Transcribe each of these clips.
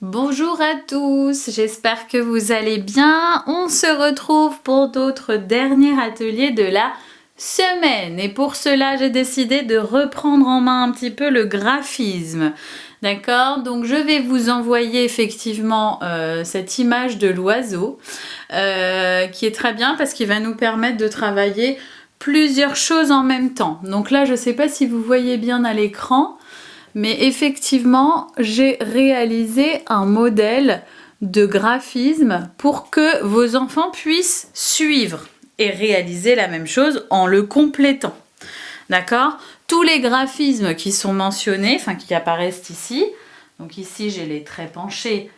Bonjour à tous, j'espère que vous allez bien. On se retrouve pour d'autres derniers ateliers de la semaine. Et pour cela, j'ai décidé de reprendre en main un petit peu le graphisme. D'accord? Donc je vais vous envoyer effectivement cette image de l'oiseau qui est très bien parce qu'il va nous permettre de travailler plusieurs choses en même temps. Donc là, je ne sais pas si vous voyez bien à l'écran. Mais effectivement, j'ai réalisé un modèle de graphisme pour que vos enfants puissent suivre et réaliser la même chose en le complétant. D'accord? Tous les graphismes qui sont mentionnés, enfin qui apparaissent ici, donc ici j'ai les traits penchés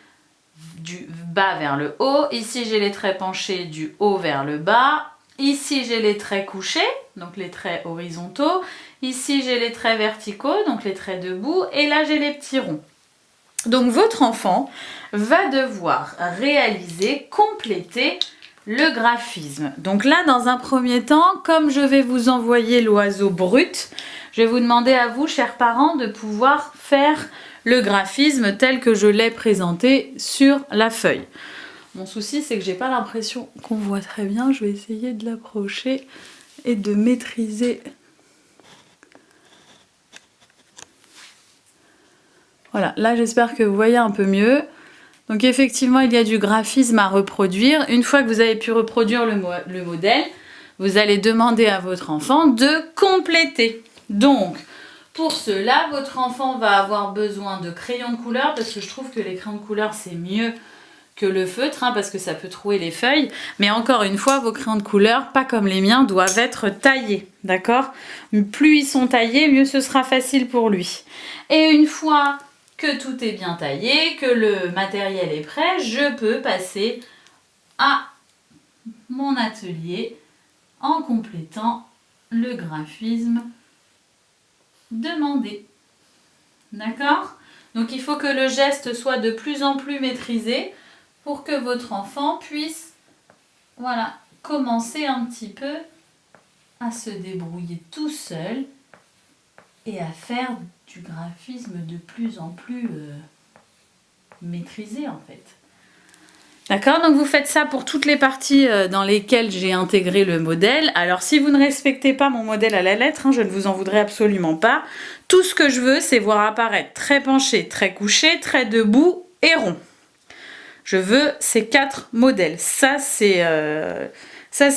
du bas vers le haut, ici j'ai les traits penchés du haut vers le bas, ici j'ai les traits couchés, donc les traits horizontaux, ici j'ai les traits verticaux, donc les traits debout, et là j'ai les petits ronds. Donc votre enfant va devoir réaliser, compléter le graphisme. Donc là, dans un premier temps, comme je vais vous envoyer l'oiseau brut, je vais vous demander à vous, chers parents, de pouvoir faire le graphisme tel que je l'ai présenté sur la feuille. Mon souci, c'est que j'ai pas l'impression qu'on voit très bien. Je vais essayer de l'approcher et de maîtriser. Voilà, là j'espère que vous voyez un peu mieux. Donc effectivement, il y a du graphisme à reproduire. Une fois que vous avez pu reproduire le modèle, vous allez demander à votre enfant de compléter. Donc, pour cela, votre enfant va avoir besoin de crayons de couleur parce que je trouve que les crayons de couleur, c'est mieux que le feutre, hein, parce que ça peut trouer les feuilles. Mais encore une fois, vos crayons de couleur, pas comme les miens, doivent être taillés. D'accord? Plus ils sont taillés, mieux ce sera facile pour lui. Et une fois que tout est bien taillé, que le matériel est prêt, je peux passer à mon atelier en complétant le graphisme demandé. D'accord? Donc il faut que le geste soit de plus en plus maîtrisé pour que votre enfant puisse, voilà, commencer un petit peu à se débrouiller tout seul et à faire du graphisme de plus en plus maîtrisé en fait. D'accord, donc vous faites ça pour toutes les parties dans lesquelles j'ai intégré le modèle. Alors si vous ne respectez pas mon modèle à la lettre, hein, je ne vous en voudrais absolument pas. Tout ce que je veux, c'est voir apparaître trait penché, trait couché, trait debout et rond. Je veux ces 4 modèles. Ça, c'est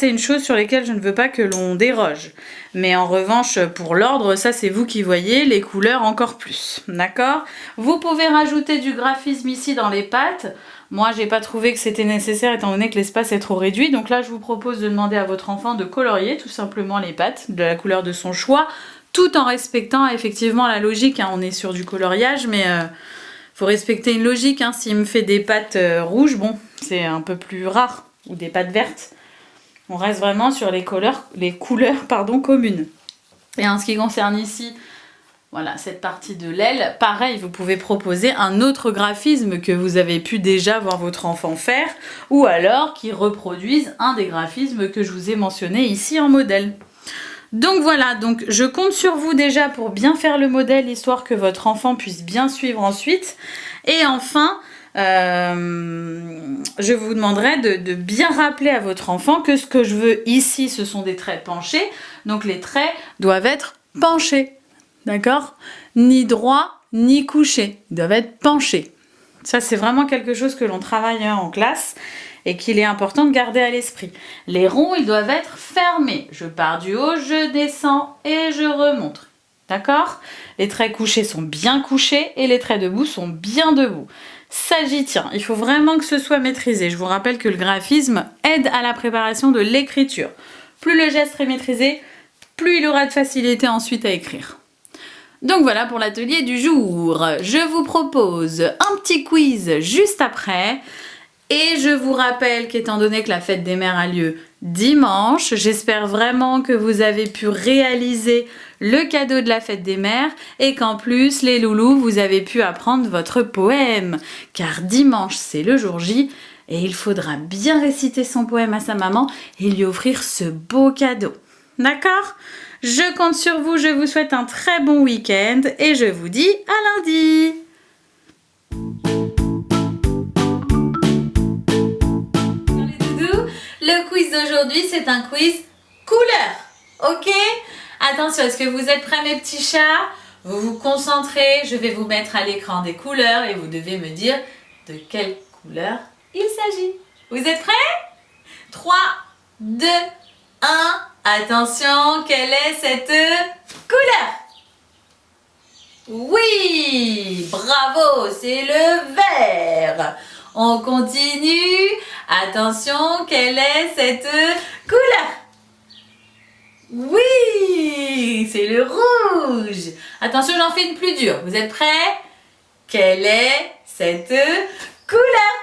une chose sur laquelle je ne veux pas que l'on déroge. Mais en revanche, pour l'ordre, ça c'est vous qui voyez, les couleurs encore plus. D'accord? Vous pouvez rajouter du graphisme ici dans les pattes. Moi, j'ai pas trouvé que c'était nécessaire étant donné que l'espace est trop réduit. Donc là, je vous propose de demander à votre enfant de colorier tout simplement les pattes de la couleur de son choix, tout en respectant effectivement la logique. Hein. On est sur du coloriage, mais faut respecter une logique. Hein. S'il me fait des pattes rouges, bon, c'est un peu plus rare, ou des pattes vertes. On reste vraiment sur les couleurs communes. Et en ce qui concerne ici, voilà, cette partie de l'aile, pareil, vous pouvez proposer un autre graphisme que vous avez pu déjà voir votre enfant faire, ou alors qui reproduise un des graphismes que je vous ai mentionné ici en modèle. Donc voilà, donc je compte sur vous déjà pour bien faire le modèle, histoire que votre enfant puisse bien suivre ensuite. Et enfin, je vous demanderai de bien rappeler à votre enfant que ce que je veux ici, ce sont des traits penchés. Donc les traits doivent être penchés. D'accord? Ni droit, ni couché. Ils doivent être penchés. Ça, c'est vraiment quelque chose que l'on travaille en classe et qu'il est important de garder à l'esprit. Les ronds, ils doivent être fermés. Je pars du haut, je descends et je remonte. D'accord? Les traits couchés sont bien couchés et les traits debout sont bien debout. Ça, j'y tiens. Il faut vraiment que ce soit maîtrisé. Je vous rappelle que le graphisme aide à la préparation de l'écriture. Plus le geste est maîtrisé, plus il aura de facilité ensuite à écrire. Donc voilà pour l'atelier du jour. Je vous propose un petit quiz juste après. Et je vous rappelle qu'étant donné que la fête des mères a lieu dimanche, j'espère vraiment que vous avez pu réaliser le cadeau de la fête des mères et qu'en plus, les loulous, vous avez pu apprendre votre poème. Car dimanche, c'est le jour J et il faudra bien réciter son poème à sa maman et lui offrir ce beau cadeau. d'accord? Je compte sur vous, je vous souhaite un très bon week-end et je vous dis à lundi. Les doudous, le quiz d'aujourd'hui, c'est un quiz couleur, ok? Attention, est-ce que vous êtes prêts mes petits chats? Vous vous concentrez, je vais vous mettre à l'écran des couleurs et vous devez me dire de quelle couleur il s'agit. Vous êtes prêts? 3, 2, 1, attention, quelle est cette couleur? Oui, bravo, c'est le vert. On continue. Attention, quelle est cette couleur? Oui, c'est le rouge. Attention, j'en fais une plus dure. Vous êtes prêts? Quelle est cette couleur?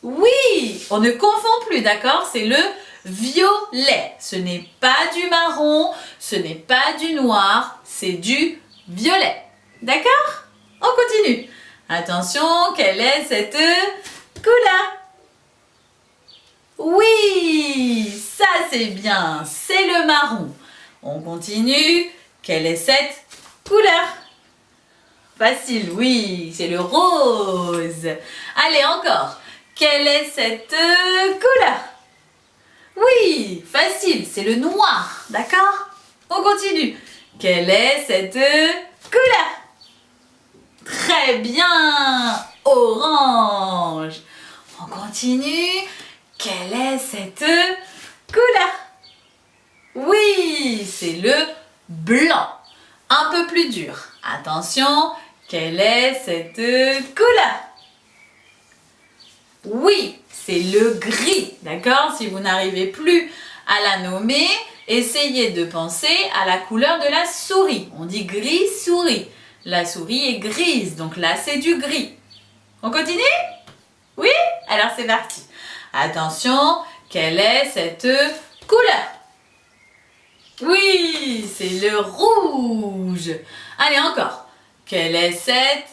Oui, on ne confond plus, d'accord? C'est le violet. Ce n'est pas du marron, ce n'est pas du noir, c'est du violet. D'accord? On continue. Attention, quelle est cette couleur? Oui, ça c'est bien, c'est le marron. On continue. Quelle est cette couleur? Facile, oui, c'est le rose. Allez, encore. Quelle est cette couleur? Oui, facile, c'est le noir, d'accord? On continue. Quelle est cette couleur? Très bien, orange. On continue. Quelle est cette couleur? Oui, c'est le blanc. Un peu plus dur. Attention, quelle est cette couleur? Oui, c'est le gris, d'accord? Si vous n'arrivez plus à la nommer, essayez de penser à la couleur de la souris. On dit gris souris. La souris est grise, donc là c'est du gris. On continue? Oui? Alors c'est parti. Attention, quelle est cette couleur? Oui, c'est le rouge. Allez, encore. Quelle est cette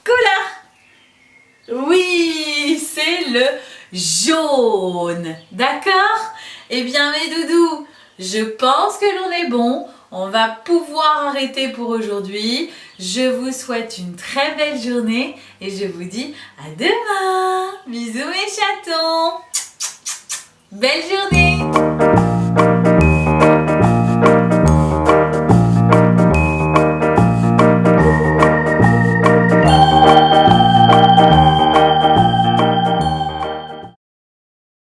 couleur? Oui, c'est le jaune. D'accord? Eh bien, mes doudous, je pense que l'on est bon. On va pouvoir arrêter pour aujourd'hui. Je vous souhaite une très belle journée et je vous dis à demain. Bisous mes chatons. Belle journée.